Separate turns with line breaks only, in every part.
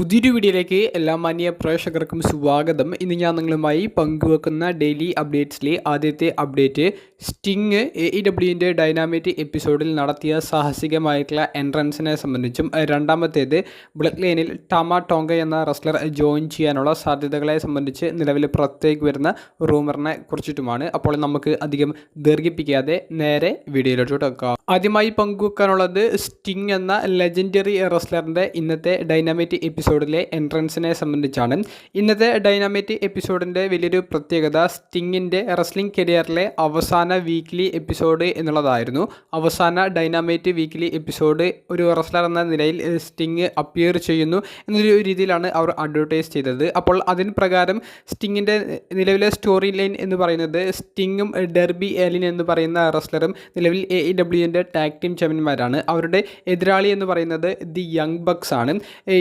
പുതിയൊരു വീഡിയോയിലേക്ക് എല്ലാ മാന്യ പ്രേക്ഷകർക്കും സ്വാഗതം. ഇന്ന് ഞാൻ നിങ്ങളുമായി പങ്കുവെക്കുന്ന ഡെയിലി അപ്ഡേറ്റ്സിലെ ആദ്യത്തെ അപ്ഡേറ്റ്, സ്റ്റിങ് AEWൻ്റെ ഡൈനാമിറ്റ് എപ്പിസോഡിൽ നടത്തിയ സാഹസികമായിട്ടുള്ള എൻട്രൻസിനെ സംബന്ധിച്ചും രണ്ടാമത്തേത് ബ്ലഡ് ലൈനിൽ ടാമ ടോങ്ക എന്ന റെസ്ലർ ജോയിൻ ചെയ്യാനുള്ള സാധ്യതകളെ സംബന്ധിച്ച് നിലവിൽ പുറത്തേക്ക് വരുന്ന റൂമറിനെ കുറിച്ചിട്ടുമാണ്. അപ്പോൾ നമുക്ക് അധികം ദീർഘിപ്പിക്കാതെ നേരെ വീഡിയോയിലോട്ട് വെക്കാം. ആദ്യമായി പങ്കുവെക്കാനുള്ളത് സ്റ്റിങ് എന്ന ലെജൻഡറി റെസ്ലറിൻ്റെ ഇന്നത്തെ ഡൈനാമിറ്റ് എപ്പിസോഡിലെ എൻട്രൻസിനെ സംബന്ധിച്ചാണ്. ഇന്നത്തെ ഡൈനാമിറ്റ് എപ്പിസോഡിൻ്റെ വലിയൊരു പ്രത്യേകത സ്റ്റിങ്ങിൻ്റെ റെസ്ലിംഗ് കരിയറിലെ അവസാന വീക്ക്ലി എപ്പിസോഡ് എന്നുള്ളതായിരുന്നു. അവസാന ഡൈനാമിറ്റ് വീക്ക്ലി എപ്പിസോഡ് ഒരു റെസ്ലർ എന്ന നിലയിൽ സ്റ്റിങ് അപ്പിയർ ചെയ്യുന്നു എന്നൊരു രീതിയിലാണ് അവർ അഡ്വർട്ടൈസ് ചെയ്തത്. അപ്പോൾ അതിന് പ്രകാരം സ്റ്റിങ്ങിൻ്റെ നിലവിലെ സ്റ്റോറി ലൈൻ എന്ന് പറയുന്നത് സ്റ്റിങ്ങും ഡെർബി ആലിൻ എന്ന് പറയുന്ന റെസ്ലറും നിലവിൽ AEWൻ്റെ ടാഗ് ടീം ചാമ്പ്യന്മാരാണ്. അവരുടെ എതിരാളി എന്ന് പറയുന്നത് ദി യങ് ബക്സ് ആണ്.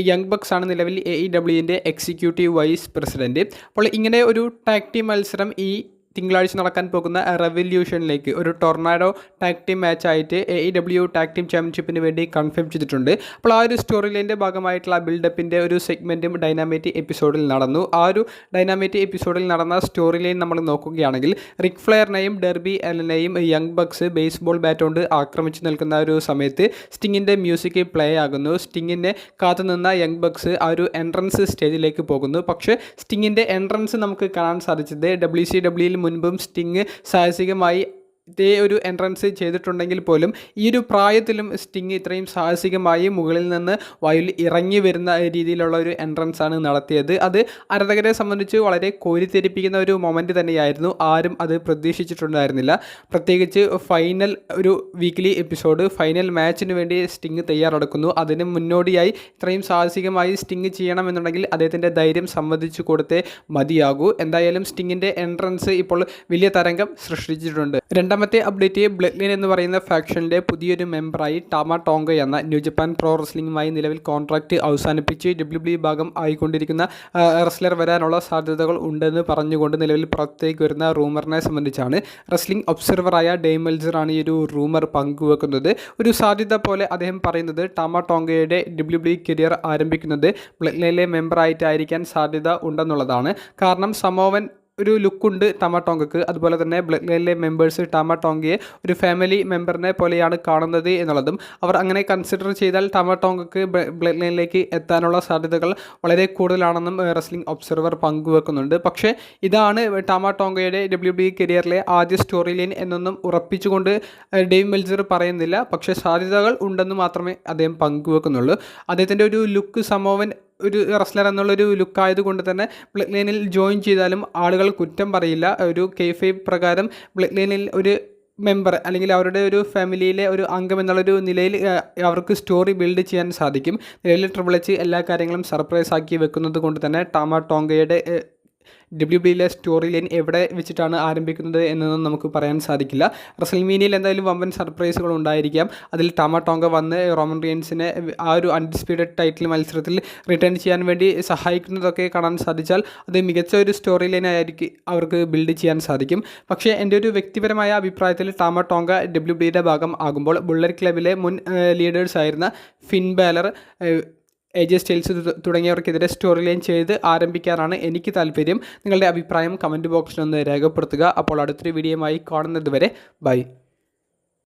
യങ് ബക്സ് ആണ് നിലവിൽ AEWൻ്റെ എക്സിക്യൂട്ടീവ് വൈസ് പ്രസിഡന്റ്. അപ്പോൾ ഇങ്ങനെ ഒരു ടാഗ് ടീം മത്സരം ഈ തിങ്കളാഴ്ച നടക്കാൻ പോകുന്ന റെവല്യൂഷനിലേക്ക് ഒരു ടൊർണാഡോ ടാഗ് ടീം മാച്ചായിട്ട് AEW ടാഗ് ടീം ചാമ്പ്യൻഷിപ്പിന് വേണ്ടി കൺഫേം ചെയ്തിട്ടുണ്ട്. അപ്പോൾ ആ ഒരു സ്റ്റോറി ലൈൻ്റെ ഭാഗമായിട്ടുള്ള ബിൽഡപ്പിൻ്റെ ഒരു സെഗ്മെൻറ്റും ഡൈനാമിറ്റ് എപ്പിസോഡിൽ നടന്നു. ആ ഒരു ഡൈനാമിറ്റ് എപ്പിസോഡിൽ നടന്ന സ്റ്റോറി ലൈൻ നമ്മൾ നോക്കുകയാണെങ്കിൽ റിക് ഫ്ലെയറിനെയും ഡെർബി അലനെയും യങ് ബക്സ് ബേസ്ബോൾ ബാറ്റ് കൊണ്ട് ആക്രമിച്ച് നിൽക്കുന്ന ഒരു സമയത്ത് സ്റ്റിങ്ങിൻ്റെ മ്യൂസിക് പ്ലേ ആകുന്നു. സ്റ്റിങ്ങിനെ കാത്തുനിന്ന യങ് ബക്സ് ആ ഒരു എൻട്രൻസ് സ്റ്റേജിലേക്ക് പോകുന്നു. പക്ഷേ സ്റ്റിങ്ങിൻ്റെ എൻട്രൻസ് നമുക്ക് കാണാൻ സാധിച്ചത് WCWയിൽ മുൻപും സ്റ്റിങ് സാഹസികമായി ഇതേ ഒരു എൻട്രൻസ് ചെയ്തിട്ടുണ്ടെങ്കിൽ പോലും ഈ ഒരു പ്രായത്തിലും സ്റ്റിങ് ഇത്രയും സാഹസികമായി മുകളിൽ നിന്ന് വായുവിൽ ഇറങ്ങി വരുന്ന രീതിയിലുള്ള ഒരു എൻട്രൻസ് ആണ് നടത്തിയത്. അത് ആരാധകരെ സംബന്ധിച്ച് വളരെ കോരിത്തെരിപ്പിക്കുന്ന ഒരു മൊമെൻറ്റ് തന്നെയായിരുന്നു. ആരും അത് പ്രതീക്ഷിച്ചിട്ടുണ്ടായിരുന്നില്ല. പ്രത്യേകിച്ച് ഫൈനൽ ഒരു വീക്ക്ലി എപ്പിസോഡ്, ഫൈനൽ മാച്ചിന് വേണ്ടി സ്റ്റിങ് തയ്യാറെടുക്കുന്നു. അതിന് മുന്നോടിയായി ഇത്രയും സാഹസികമായി സ്റ്റിങ് ചെയ്യണമെന്നുണ്ടെങ്കിൽ അദ്ദേഹത്തിൻ്റെ ധൈര്യം സമ്മതിച്ചു കൊടുത്തേ മതിയാകൂ. എന്തായാലും സ്റ്റിങ്ങിൻ്റെ എൻട്രൻസ് ഇപ്പോൾ വലിയ തരംഗം സൃഷ്ടിച്ചിട്ടുണ്ട്. രണ്ടാമത്തെ അപ്ഡേറ്റ്, ബ്ലഡ് ലൈൻ എന്ന് പറയുന്ന ഫാക്ഷനിലെ പുതിയൊരു മെമ്പറായി ടാമ ടോങ്ക എന്ന ന്യൂ ജപ്പാൻ പ്രോ റെസ്ലിംഗുമായി നിലവിൽ കോൺട്രാക്റ്റ് അവസാനിപ്പിച്ച് WWE ഭാഗം ആയിക്കൊണ്ടിരിക്കുന്ന റെസ്ലർ വരാനുള്ള സാധ്യതകൾ ഉണ്ടെന്ന് പറഞ്ഞുകൊണ്ട് നിലവിൽ പുറത്തേക്ക് വരുന്ന റൂമറിനെ സംബന്ധിച്ചാണ്. റെസ്ലിംഗ് ഒബ്സർവറായ ഡെയ്ൻ മെൽസറാണ് ഈ ഒരു റൂമർ പങ്കുവെക്കുന്നത്. ഒരു സാധ്യത പോലെ അദ്ദേഹം പറയുന്നത് ടാമ ടോങ്കയുടെ WWE കരിയർ ആരംഭിക്കുന്നത് ബ്ലഡ് ലൈനിലെ മെമ്പറായിട്ടായിരിക്കാൻ സാധ്യത ഉണ്ടെന്നുള്ളതാണ്. കാരണം സമോവൻ ഒരു ലുക്കുണ്ട് ടാമ ടോങ്കക്ക്. അതുപോലെ തന്നെ ബ്ലഡ് ലൈനിലെ മെമ്പേഴ്സ് ടാമ ടോങ്കയെ ഒരു ഫാമിലി മെമ്പറിനെ പോലെയാണ് കാണുന്നത് എന്നുള്ളതും അവർ അങ്ങനെ കൺസിഡർ ചെയ്താൽ ടാമ ടോങ്കക്ക് ബ്ലഡ് ലൈനിലേക്ക് എത്താനുള്ള സാധ്യതകൾ വളരെ കൂടുതലാണെന്നും റെസ്ലിംഗ് ഒബ്സർവർ പങ്കുവെക്കുന്നുണ്ട്. പക്ഷേ ഇതാണ് ടാമ ടോങ്കയുടെ WWE കരിയറിലെ ആദ്യ സ്റ്റോറി ലൈൻ എന്നൊന്നും ഉറപ്പിച്ചുകൊണ്ട് ഡെയ്ൻ മെൽസർ പറയുന്നില്ല. പക്ഷേ സാധ്യതകൾ ഉണ്ടെന്ന് മാത്രമേ അദ്ദേഹം പങ്കുവെക്കുന്നുള്ളൂ. അദ്ദേഹത്തിൻ്റെ ഒരു ലുക്ക് സമോവൻ ഒരു റെസ്ലർ എന്നുള്ളൊരു ലുക്കായതുകൊണ്ട് തന്നെ ബ്ലഡ് ലൈനിൽ ജോയിൻ ചെയ്താലും ആളുകൾ കുറ്റം പറയില്ല. ഒരു കെയ്ഫൈബ് പ്രകാരം ബ്ലഡ് ലൈനിൽ ഒരു മെമ്പർ അല്ലെങ്കിൽ അവരുടെ ഒരു ഫാമിലിയിലെ ഒരു അംഗം എന്നുള്ളൊരു നിലയിൽ അവർക്ക് സ്റ്റോറി ബിൽഡ് ചെയ്യാൻ സാധിക്കും. നിലവിൽ ട്രിപ്പിൾ എച്ച് എല്ലാ കാര്യങ്ങളും സർപ്രൈസ് ആക്കി വെക്കുന്നത് കൊണ്ട് തന്നെ ടാമ ടോങ്കയുടെ WWEയിലെ സ്റ്റോറി ലൈൻ എവിടെ വെച്ചിട്ടാണ് ആരംഭിക്കുന്നത് എന്നൊന്നും നമുക്ക് പറയാൻ സാധിക്കില്ല. റെസ്ൽമേനിയയിൽ എന്തായാലും വമ്പൻ സർപ്രൈസുകൾ ഉണ്ടായിരിക്കാം. അതിൽ ടാമ ടോങ്ക വന്ന് റോമൻ റിയൻസിനെ ആ ഒരു അൺഡിസ്പ്യൂട്ടഡ് ടൈറ്റിൽ മത്സരത്തിൽ റിട്ടേൺ ചെയ്യാൻ വേണ്ടി സഹായിക്കുന്നതൊക്കെ കാണാൻ സാധിച്ചാൽ അത് മികച്ച ഒരു സ്റ്റോറി ലൈൻ ആയിരിക്കും അവർക്ക് ബിൽഡ് ചെയ്യാൻ സാധിക്കും. പക്ഷേ എൻ്റെ ഒരു വ്യക്തിപരമായ അഭിപ്രായത്തിൽ ടാമ ടോങ്ക WWEയുടെ ഭാഗം ആകുമ്പോൾ ബുള്ളറ്റ് ക്ലബിലെ മുൻ ലീഡേഴ്സ് ആയിരുന്ന ഫിൻ ബാലർ, AJ സ്റ്റൈൽസ് തുടങ്ങിയവർക്കെതിരെ സ്റ്റോറി ലൈൻ ചെയ്ത് ആരംഭിക്കാനാണ് എനിക്ക് താല്പര്യം. നിങ്ങളുടെ അഭിപ്രായം കമൻറ്റ് ബോക്സിലൊന്ന് രേഖപ്പെടുത്തുക. അപ്പോൾ അടുത്തൊരു വീഡിയോയുമായി കാണുന്നത് വരെ ബൈ.